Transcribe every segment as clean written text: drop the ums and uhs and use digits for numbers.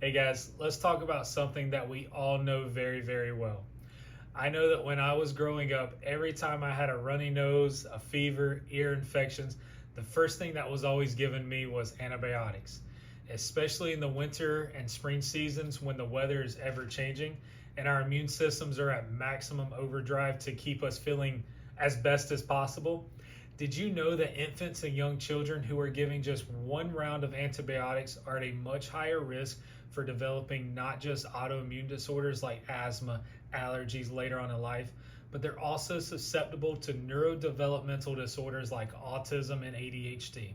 Hey guys, let's talk about something that we all know very, very well. I know that when I was growing up, every time I had a runny nose, a fever, ear infections, the first thing that was always given me was antibiotics, especially in the winter and spring seasons when the weather is ever changing and our immune systems are at maximum overdrive to keep us feeling as best as possible. Did you know that infants and young children who are giving just one round of antibiotics are at a much higher risk for developing not just autoimmune disorders like asthma, allergies later on in life, but they're also susceptible to neurodevelopmental disorders like autism and ADHD?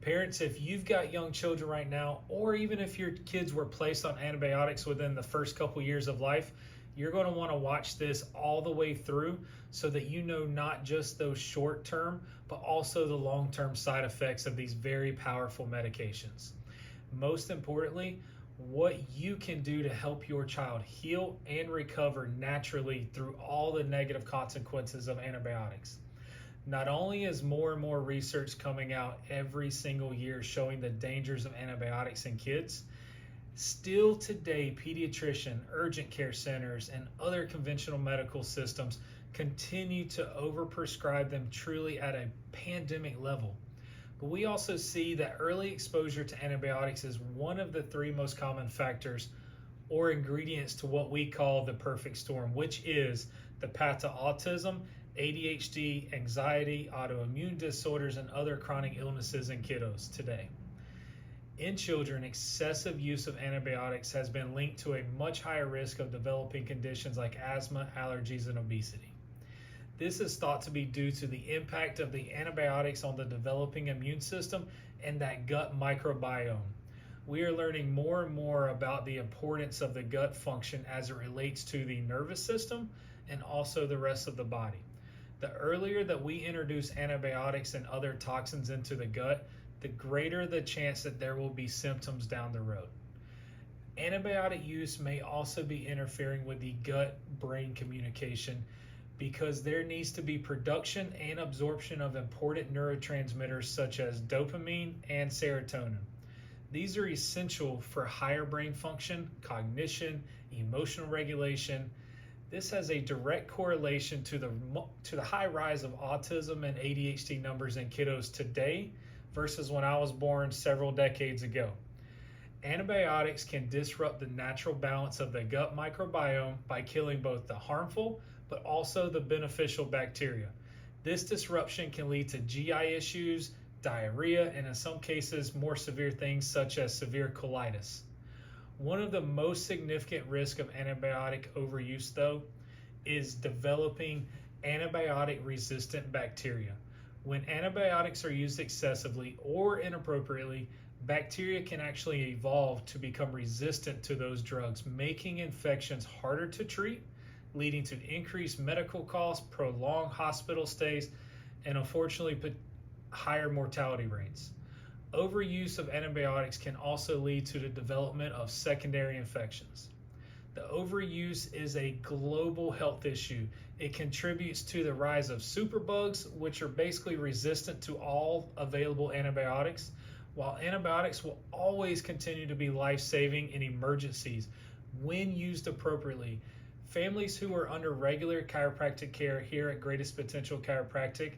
Parents, if you've got young children right now, or even if your kids were placed on antibiotics within the first couple years of life, you're going to want to watch this all the way through so that you know not just those short-term, but also the long-term side effects of these very powerful medications. Most importantly, what you can do to help your child heal and recover naturally through all the negative consequences of antibiotics. Not only is more and more research coming out every single year showing the dangers of antibiotics in kids, still today, pediatrician, urgent care centers, and other conventional medical systems continue to overprescribe them truly at a pandemic level. But we also see that early exposure to antibiotics is one of the three most common factors or ingredients to what we call the perfect storm, which is the path to autism, ADHD, anxiety, autoimmune disorders, and other chronic illnesses in kiddos today. In children, excessive use of antibiotics has been linked to a much higher risk of developing conditions like asthma, allergies, and obesity. This is thought to be due to the impact of the antibiotics on the developing immune system and that gut microbiome. We are learning more and more about the importance of the gut function as it relates to the nervous system and also the rest of the body. The earlier that we introduce antibiotics and other toxins into the gut, the greater the chance that there will be symptoms down the road. Antibiotic use may also be interfering with the gut-brain communication because there needs to be production and absorption of important neurotransmitters such as dopamine and serotonin. These are essential for higher brain function, cognition, emotional regulation. This has a direct correlation to the high rise of autism and ADHD numbers in kiddos today versus when I was born several decades ago. Antibiotics can disrupt the natural balance of the gut microbiome by killing both the harmful but also the beneficial bacteria. This disruption can lead to GI issues, diarrhea, and in some cases more severe things such as severe colitis. One of the most significant risks of antibiotic overuse, though, is developing antibiotic-resistant bacteria. When antibiotics are used excessively or inappropriately, bacteria can actually evolve to become resistant to those drugs, making infections harder to treat, leading to increased medical costs, prolonged hospital stays, and unfortunately higher mortality rates. Overuse of antibiotics can also lead to the development of secondary infections. The overuse is a global health issue. It contributes to the rise of superbugs, which are basically resistant to all available antibiotics. While antibiotics will always continue to be life-saving in emergencies when used appropriately, families who are under regular chiropractic care here at Greatest Potential Chiropractic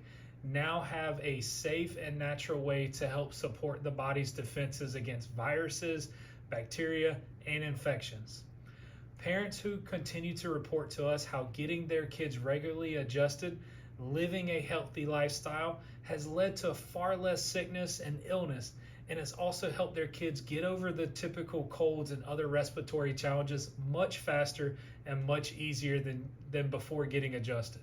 now have a safe and natural way to help support the body's defenses against viruses, bacteria, and infections. Parents who continue to report to us how getting their kids regularly adjusted, living a healthy lifestyle has led to far less sickness and illness, and it's also helped their kids get over the typical colds and other respiratory challenges much faster and much easier than before getting adjusted.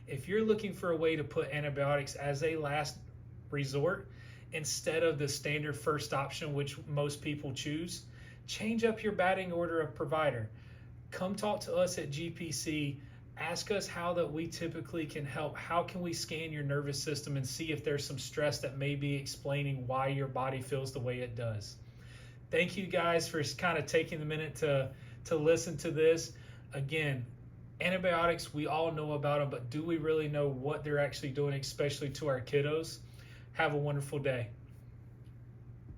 If you're looking for a way to put antibiotics as a last resort instead of the standard first option, which most people choose, change up your batting order of provider. Come talk to us at GPC. Ask us how that we typically can help. How can we scan your nervous system and see if there's some stress that may be explaining why your body feels the way it does. Thank you guys for kind of taking the minute to listen to this. Again, antibiotics, we all know about them, but do we really know what they're actually doing, especially to our kiddos? Have a wonderful day.